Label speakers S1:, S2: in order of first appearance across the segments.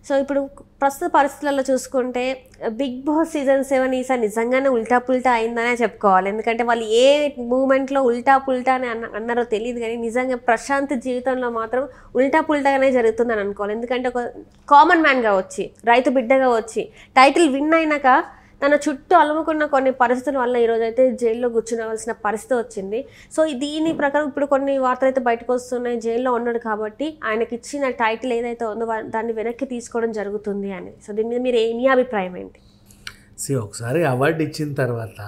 S1: So ఇప్పుడు ప్రస్తుత పరిస్థితులలో చూసుకుంటే బిగ్ బాస్ సీజన్ 7 ఈసారి నిజంగానే ఉల్టా పుల్టా అయిందనే చెప్పుకోవాలి. ఎందుకంటే వాళ్ళు ఏ మూమెంట్లో ఉల్టా పుల్టా అని అన్నారో తెలియదు, కానీ నిజంగా ప్రశాంత్ జీవితంలో మాత్రం ఉల్టా పుల్టాగానే జరుగుతుందని అనుకోవాలి. ఎందుకంటే ఒక కామన్ మ్యాన్గా వచ్చి, రైతు బిడ్డగా వచ్చి, టైటిల్ విన్ అయినాక తన చుట్టూ అలుముకున్న కొన్ని పరిస్థితుల వల్ల ఈరోజు అయితే జైల్లో కూర్చునవలసిన పరిస్థితి వచ్చింది. సో దీని ప్రకారం ఇప్పుడు కొన్ని వార్తలు అయితే బయటకు వస్తున్నాయి, జైల్లో ఉన్నాడు కాబట్టి ఆయనకి ఇచ్చిన టైటిల్ ఏదైతే ఉందో దాన్ని వెనక్కి తీసుకోవడం జరుగుతుంది అని. సో దీని మీద మీరు మీ అభిప్రాయం ఏంటి?
S2: ఒకసారి అవార్డు ఇచ్చిన తర్వాత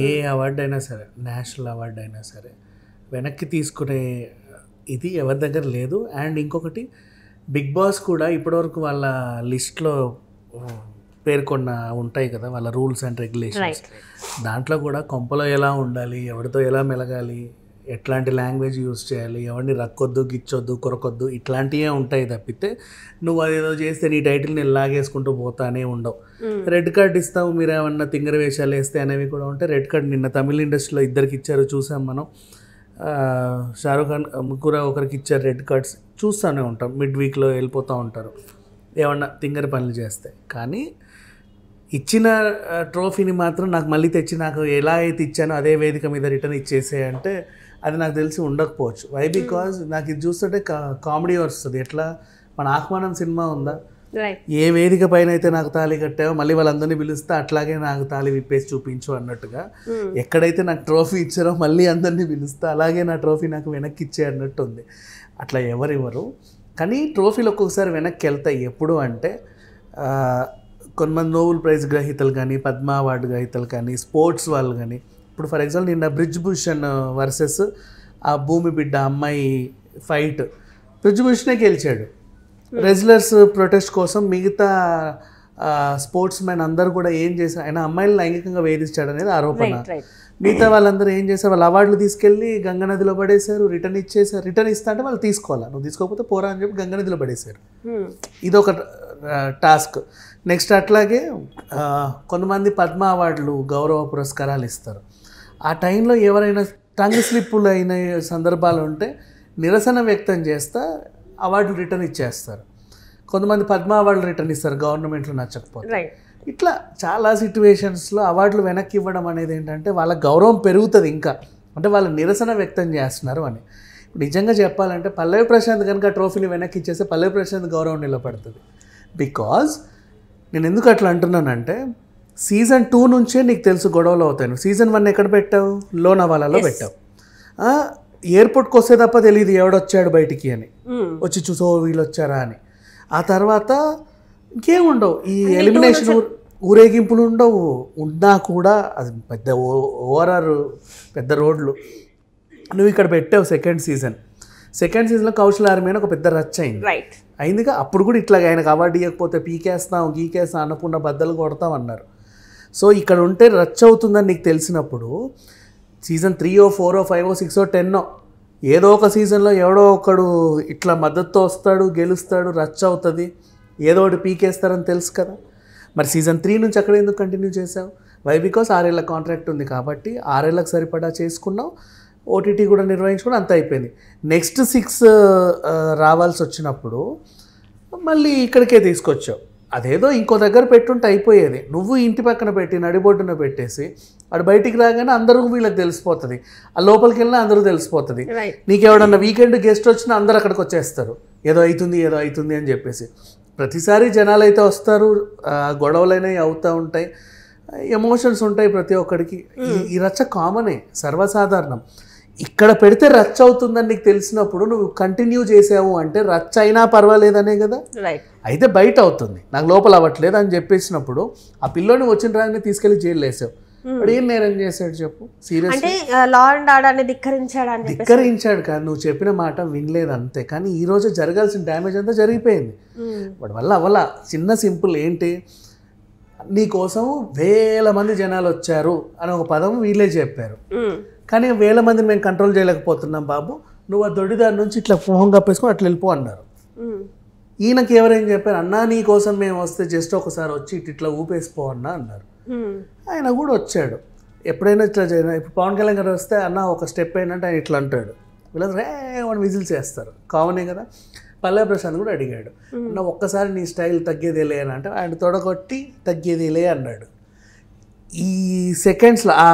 S2: ఏ అవార్డు అయినా సరే, నేషనల్ అవార్డు అయినా సరే వెనక్కి తీసుకునే ఇది ఎవరి దగ్గర లేదు. అండ్ ఇంకొకటి, బిగ్ బాస్ కూడా ఇప్పటివరకు వాళ్ళ లిస్ట్లో పేర్కొన్న ఉంటాయి కదా వాళ్ళ రూల్స్ అండ్ రెగ్యులేషన్స్, దాంట్లో కూడా కొంపలో ఎలా ఉండాలి, ఎవరితో ఎలా మెలగాలి, ఎట్లాంటి లాంగ్వేజ్ యూజ్ చేయాలి, ఎవరిని రక్కొద్దు, గిచ్చొద్దు, కొరకొద్దు, ఇట్లాంటివే ఉంటాయి తప్పితే నువ్వు అదేదో చేస్తే నీ టైటిల్ నేను లాగేసుకుంటూ పోతానే ఉండవు. రెడ్ కార్డ్ ఇస్తావు మీరు ఏమన్నా తింగర వేషాలు వేస్తే అనేవి కూడా ఉంటాయి. రెడ్ కార్డ్ నిన్న తమిళ ఇండస్ట్రీలో ఇద్దరికి ఇచ్చారు, చూసాం మనం. షారూఖ్ ఖాన్ కూడా ఒకరికి ఇచ్చారు రెడ్ కార్డ్స్, చూస్తూనే ఉంటాం. మిడ్ వీక్లో వెళ్ళిపోతూ ఉంటారు ఏమన్నా తింగర పనులు చేస్తే. కానీ ఇచ్చిన ట్రోఫీని మాత్రం నాకు మళ్ళీ తెచ్చి నాకు ఎలా అయితే ఇచ్చానో అదే వేదిక మీద రిటర్న్ ఇచ్చేసే అంటే అది నాకు తెలిసి ఉండకపోవచ్చు. వై బికాజ్ నాకు ఇది చూస్తుంటే కామెడీ వస్తుంది. ఎట్లా మన ఆహ్వానం సినిమా ఉందా, ఏ వేదిక పైన అయితే నాకు తాళి కట్టావో మళ్ళీ వాళ్ళందరినీ పిలుస్తే అట్లాగే నాకు తాళి విప్పేసి చూపించు అన్నట్టుగా, ఎక్కడైతే నాకు ట్రోఫీ ఇచ్చారో మళ్ళీ అందరినీ పిలుస్తా అలాగే నా ట్రోఫీ నాకు వెనక్కి ఇచ్చే అన్నట్టు ఉంది. అట్లా ఎవరెవరు. కానీ ట్రోఫీలు ఒక్కొక్కసారి వెనక్కి వెళ్తాయి. ఎప్పుడు అంటే కొంతమంది నోబెల్ ప్రైజ్ గ్రహీతలు కానీ, పద్మ అవార్డు గ్రహీతలు కానీ, స్పోర్ట్స్ వాళ్ళు కానీ. ఇప్పుడు ఫర్ ఎగ్జాంపుల్ నిన్న బ్రిజ్ భూషణ్ వర్సెస్ ఆ భూమి బిడ్డ అమ్మాయి ఫైట్ బ్రిజ్ భూషణే గెలిచాడు. రెజ్లర్స్ ప్రొటెస్ట్ కోసం మిగతా స్పోర్ట్స్ మెన్ అందరూ కూడా ఏం చేశారు, ఆయన అమ్మాయిలను లైంగికంగా వేధించాడు అనేది ఆరోపణ. మిగతా వాళ్ళందరూ ఏం చేశారు, వాళ్ళ అవార్డులు తీసుకెళ్ళి గంగానదిలో పడేశారు, రిటర్న్ ఇచ్చేసారు. రిటర్న్ ఇస్తా అంటే వాళ్ళు తీసుకోవాలా, నువ్వు తీసుకోకపోతే పోరా అని చెప్పి గంగానదిలో పడేశారు. ఇదొక టాస్క్. నెక్స్ట్ అట్లాగే కొంతమంది పద్మ అవార్డులు గౌరవ పురస్కారాలు ఇస్తారు. ఆ టైంలో ఎవరైనా టంగ్ స్లిప్పులు అయిన సందర్భాలు ఉంటే నిరసన వ్యక్తం చేస్తా అవార్డులు రిటర్న్ ఇచ్చేస్తారు. కొంతమంది పద్మ అవార్డులు రిటర్న్ ఇస్తారు గవర్నమెంట్లో నచ్చకపోతే. ఇట్లా చాలా సిట్యువేషన్స్లో అవార్డులు వెనక్కి ఇవ్వడం అనేది ఏంటంటే వాళ్ళ గౌరవం పెరుగుతుంది ఇంకా, అంటే వాళ్ళ నిరసన వ్యక్తం చేస్తున్నారు అని. నిజంగా చెప్పాలంటే పల్లవి ప్రశాంత్ కనుక ట్రోఫీని వెనక్కి ఇచ్చేస్తే పల్లవి ప్రశాంత్ గౌరవం నిలబడుతుంది. బికాజ్ నేను ఎందుకు అట్లా అంటున్నానంటే సీజన్ 2 నుంచే నీకు తెలుసు గొడవలు అవుతాయి. సీజన్ 1 ఎక్కడ పెట్టావు, లోనావాలాలో పెట్టావు. ఎయిర్పోర్ట్కి వస్తే తప్ప తెలియదు ఎవడొచ్చాడు బయటికి అని, వచ్చి చూసో వీళ్ళు వచ్చారా అని. ఆ తర్వాత ఇంకేముండవు, ఈ ఎలిమినేషన్ ఊరేగింపులు ఉండవు. ఉన్నా కూడా అది పెద్ద ఓవరాల్ పెద్ద రోడ్లు. నువ్వు ఇక్కడ పెట్టావు సెకండ్ సీజన్లో కౌశల్ ఆర్మీ అని ఒక పెద్ద రచ్చ అయిందిగా. అప్పుడు కూడా ఇట్లాగ ఆయనకు అవార్డు ఇవ్వకపోతే పీకేస్తాం గీకేస్తాం అన్నకుండా బద్దలు కొడతాం అన్నారు. సో ఇక్కడ ఉంటే రచ్చ అవుతుందని నీకు తెలిసినప్పుడు సీజన్ 3, 4, 5, 6, 10 ఏదో ఒక సీజన్లో ఎవడో ఒకడు ఇట్లా మద్దతుతో వస్తాడు, గెలుస్తాడు, రచ్చ అవుతుంది, ఏదో ఒకటి పీకేస్తారని తెలుసు కదా. మరి సీజన్ 3 నుంచి అక్కడ ఎందుకు కంటిన్యూ చేసావు? వై బికాస్ 6 ఏళ్ళ కాంట్రాక్ట్ ఉంది కాబట్టి 6 ఏళ్ళకి సరిపడా చేసుకున్నావు, ఓటీటీ కూడా నిర్వహించుకుని అంత అయిపోయింది. నెక్స్ట్ 6 రావాల్సి వచ్చినప్పుడు మళ్ళీ ఇక్కడికే తీసుకొచ్చావు. అదేదో ఇంకో దగ్గర పెట్టుంటే అయిపోయేది. నువ్వు ఇంటి పక్కన పెట్టి నడిబొడ్డున పెట్టేసి అటు బయటికి రాగానే అందరూ వీళ్ళకి తెలిసిపోతుంది, ఆ లోపలికి వెళ్ళినా అందరూ తెలిసిపోతుంది. నీకెవడన్నా వీకెండ్ గెస్ట్ వచ్చినా అందరూ అక్కడికి వచ్చేస్తారు, ఏదో అవుతుంది అని చెప్పేసి. ప్రతిసారి జనాలు అయితే వస్తారు, గొడవలైనా అవుతూ ఉంటాయి, ఎమోషన్స్ ఉంటాయి ప్రతి ఒక్కడికి. ఈ రచ్చ కామనే, సర్వసాధారణం. ఇక్కడ పెడితే రచ్చ అవుతుందని నీకు తెలిసినప్పుడు నువ్వు కంటిన్యూ చేసావు అంటే రచ్చ అయినా పర్వాలేదనే కదా. అయితే బయట అవుతుంది, నాకు లోపల అవ్వట్లేదు అని చెప్పేసినప్పుడు ఆ పిల్లోని వచ్చిన రాగానే తీసుకెళ్లి జైలు వేసావు. వాడు ఏం నేరం చేశాడు చెప్పు? సీరియస్ ధిక్కరించాడు కాదు, నువ్వు చెప్పిన మాట వినలేదు అంతే. కానీ ఈ రోజు జరగాల్సిన డ్యామేజ్ అంతా జరిగిపోయింది వాడి వల్ల. అవల చిన్న సింపుల్ ఏంటి, నీకోసం 1000 మంది జనాలు వచ్చారు అని ఒక పదం వీళ్ళే చెప్పారు. కానీ 1000 మందిని మేము కంట్రోల్ చేయలేకపోతున్నాం బాబు, నువ్వు ఆ దొడ్డిదారి నుంచి ఇట్లా మొహం కప్పేసుకొని అట్లా వెళ్ళిపో అన్నారు. ఈయనకి ఎవరేం చెప్పారు, అన్నా నీ కోసం మేము వస్తే జస్ట్ ఒకసారి వచ్చి ఇట్లా ఊపేసిపో అన్నా అన్నారు. ఆయన కూడా వచ్చాడు. ఎప్పుడైనా ఇట్లా ఇప్పుడు పవన్ కళ్యాణ్ గారు వస్తే అన్న ఒక స్టెప్ అయినట్టు ఆయన ఇట్లా అంటాడు, వీళ్ళందరూ రే వాడిని విజిల్ చేస్తారు, కామనే కదా. పల్లవి ప్రశాంత్ కూడా అడిగాడు, నా ఒక్కసారి నీ స్టైల్ తగ్గేదేలే అని అంటే ఆయన తొడగొట్టి తగ్గేదేలే అన్నాడు. ఈ సెకండ్స్లో ఆ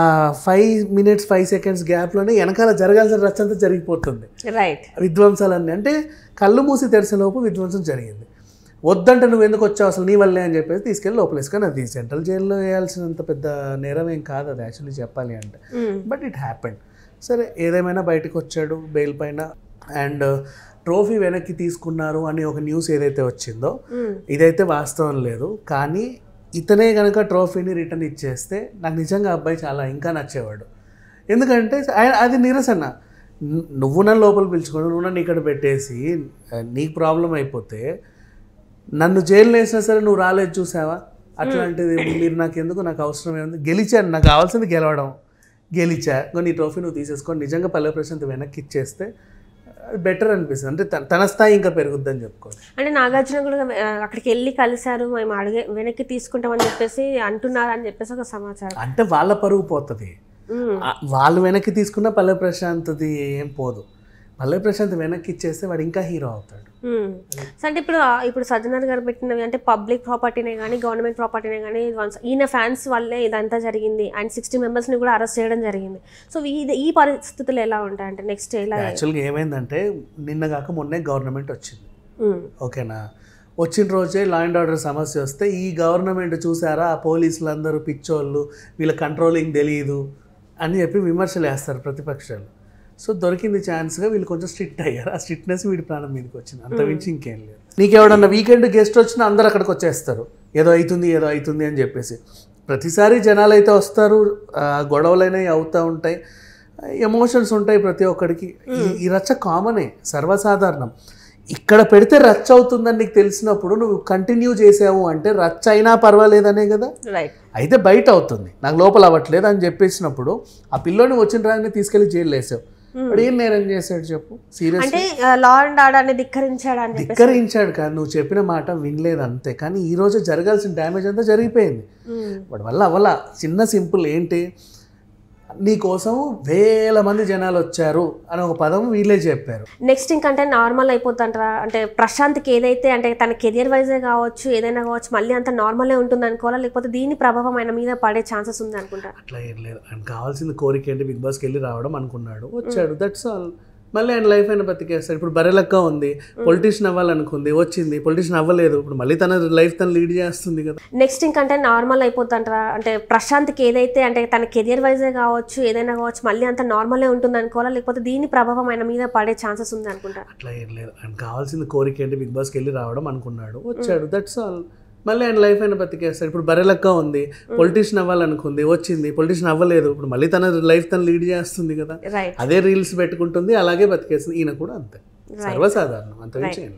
S2: 5 minutes 5 seconds గ్యాప్లోనే వెనకాల జరగాల్సిన రచ్చ అంతా జరిగిపోతుంది.
S1: రైట్.
S2: విధ్వంసాలన్నీ అంటే కళ్ళు మూసి తెరిసేలోపు విధ్వంసం జరిగింది. వద్దంటే నువ్వు ఎందుకు వచ్చావు అసలు నీ వల్లే అని చెప్పేసి తీసుకెళ్ళి లోపలేసుకొని, అది సెంట్రల్ జైల్లో వేయాల్సినంత పెద్ద నేరం ఏం కాదు అది యాక్చువల్లీ చెప్పాలి అంటే. But it happened. సరే ఏదేమైనా బయటకు వచ్చాడు బెయిల్ పైన. అండ్ ట్రోఫీ వెనక్కి తీసుకున్నారు అని ఒక న్యూస్ ఏదైతే వచ్చిందో ఇదైతే వాస్తవం లేదు. కానీ ఇతనే కనుక ట్రోఫీని రిటర్న్ ఇచ్చేస్తే నాకు నిజంగా అబ్బాయి చాలా ఇంకా నచ్చేవాడు. ఎందుకంటే అది నిరసన. నువ్వు నన్ను లోపల పిలుచుకొని నువ్వు నన్ను ఇక్కడ పెట్టేసి నీకు ప్రాబ్లం అయిపోతే నన్ను జైలు వేసినా సరే నువ్వు రాలేదు చూసావా, అట్లాంటిది మీరు నాకు ఎందుకు, నాకు అవసరం ఏముంది, గెలిచాను, నాకు కావాల్సింది గెలవడం, గెలిచా, నీ ట్రోఫీ నువ్వు తీసేసుకొని నిజంగా పల్లవి ప్రశాంత్ వెనక్కి ఇచ్చేస్తే బెటర్ అనిపిస్తుంది. అంటే తన స్థాయి ఇంకా పెరుగుద్దని చెప్పుకోవచ్చు.
S1: అంటే నాగార్జున కూడా అక్కడికి వెళ్ళి కలిశారు, మేము వెనక్కి తీసుకుంటామని చెప్పేసి అంటున్నారు అని చెప్పేసి ఒక సమాచారం.
S2: అంటే వాళ్ళ పరువు పోతుంది. వాళ్ళు వెనక్కి తీసుకున్న పల్లవి ప్రశాంత్ది ఏం పోదు. పల్లవి ప్రశాంత్ వెనక్కి ఇచ్చేస్తే వాడు ఇంకా హీరో అవుతాడు.
S1: సో అంటే ఇప్పుడు సజ్జనార్ గారు పెట్టినవి అంటే పబ్లిక్ ప్రాపర్టీనే కానీ గవర్నమెంట్ ప్రాపర్టీనే కానీ ఈయన ఫ్యాన్స్ వల్లే ఇదంతా జరిగింది అండ్ 60 members కూడా అరెస్ట్ చేయడం జరిగింది. సో ఈ పరిస్థితులు ఎలా ఉంటాయంటే నెక్స్ట్ ఎలా?
S2: యాక్చువల్గా ఏమైందంటే నిన్న కాక మొన్నే గవర్నమెంట్ వచ్చింది, ఓకేనా. వచ్చిన రోజే లా అండ్ ఆర్డర్ సమస్య వస్తే ఈ గవర్నమెంట్ చూసారా ఆ పోలీసులు అందరూ పిచ్చోళ్ళు, వీళ్ళ కంట్రోలింగ్ తెలియదు అని చెప్పి విమర్శలు వేస్తారు ప్రతిపక్షాలు. సో దొరికింది ఛాన్స్గా వీళ్ళు కొంచెం స్ట్రిక్ట్ అయ్యారు. ఆ స్ట్రిక్ట్నెస్ వీడి ప్రాణం మీదకి వచ్చింది, అంత మించి ఇంకేం లేదు. నీకు ఎవడన్నా వీకెండ్ గెస్ట్ వచ్చినా అందరు అక్కడికి వచ్చేస్తారు, ఏదో అవుతుంది అని చెప్పేసి. ప్రతిసారి జనాలు అయితే వస్తారు, గొడవలైనవి అవుతూ ఉంటాయి, ఎమోషన్స్ ఉంటాయి ప్రతి ఒక్కడికి. ఈ రచ్చ కామనే, సర్వసాధారణం. ఇక్కడ పెడితే రచ్చ అవుతుందని నీకు తెలిసినప్పుడు నువ్వు కంటిన్యూ చేసావు అంటే రచ్చ అయినా పర్వాలేదనే కదా. అయితే బయట అవుతుంది, నాకు లోపల అవ్వట్లేదు అని చెప్పేసినప్పుడు ఆ పిల్లోని వచ్చిన రాగానే తీసుకెళ్లి జైలు వేసావు. వాడు ఏం నేరం చేశాడు చెప్పు? సీరియస్
S1: అంటే లా అండ్ ఆర్డర్ ధిక్కరించాడు
S2: కాదు, నువ్వు చెప్పిన మాట వినలేదు అంతే. కానీ ఈ రోజు జరగాల్సిన డ్యామేజ్ అంతా జరిగిపోయింది. వాడి వల్ల అవ్వాల. చిన్న సింపుల్ ఏంటి, నీ కోసం వేల మంది జనాలు వచ్చారు అని ఒక పదం వీళ్ళే చెప్పారు.
S1: నెక్స్ట్ ఇంకంటే నార్మల్ అయిపోతుంటారా? అంటే ప్రశాంత్కి ఏదైతే అంటే తన కెరియర్ వైజే కావచ్చు ఏదైనా కావచ్చు మళ్ళీ అంత నార్మలే ఉంటుంది అనుకోవాలా, లేకపోతే దీని ప్రభావం ఆయన మీద పడే ఛాన్సెస్ ఉంది అనుకుంటా?
S2: అట్లా ఏం లేదు. ఆయన కావాల్సిన కోరిక ఏంటి, బిగ్ బాస్కి వెళ్ళి రావడం అనుకున్నాడు, వచ్చాడు, దట్స్ ఆల్. మళ్ళీ ఆయన లైఫ్ అయినా బతికేస్తాడు. ఇప్పుడు బర్రెలక్క ఉంది, పొలిటీషియన్ అవ్వాలనుకుంది, వచ్చింది, పొలిటీషియన్ అవ్వలేదు, ఇప్పుడు మళ్ళీ తన లైఫ్ తను లీడ్ చేస్తుంది కదా.
S1: నెక్స్ట్ ఇంకంటే నార్మల్ అయిపోతుంటారా? అంటే ప్రశాంత్కి ఏదైతే అంటే తన కెరియర్ వైజే కావచ్చు ఏదైనా కావచ్చు మళ్ళీ అంత నార్మలే ఉంటుంది అనుకోవాలా, లేకపోతే దీని ప్రభావం ఆయన మీద పడే ఛాన్సెస్ ఉంది అనుకుంటా?
S2: అట్లా ఏం లేదు. ఆయన కావాల్సిన కోరిక ఏంటి, బిగ్ బాస్కి వెళ్ళి రావడం అనుకున్నాడు, వచ్చాడు, దట్స్ ఆల్. మళ్ళీ ఆయన లైఫ్ అయినా బతికేస్తాడు. ఇప్పుడు బర్రెలక్క ఉంది, పొలిటీషియన్ అవ్వాలనుకుంది, వచ్చింది, పొలిటీషియన్ అవ్వలేదు, ఇప్పుడు మళ్ళీ తన లైఫ్ తను లీడ్ చేస్తుంది కదా. అదే రీల్స్ పెట్టుకుంటుంది, అలాగే బతికేస్తుంది. ఈయన కూడా అంతే, సర్వసాధారణం, అంత విషయం.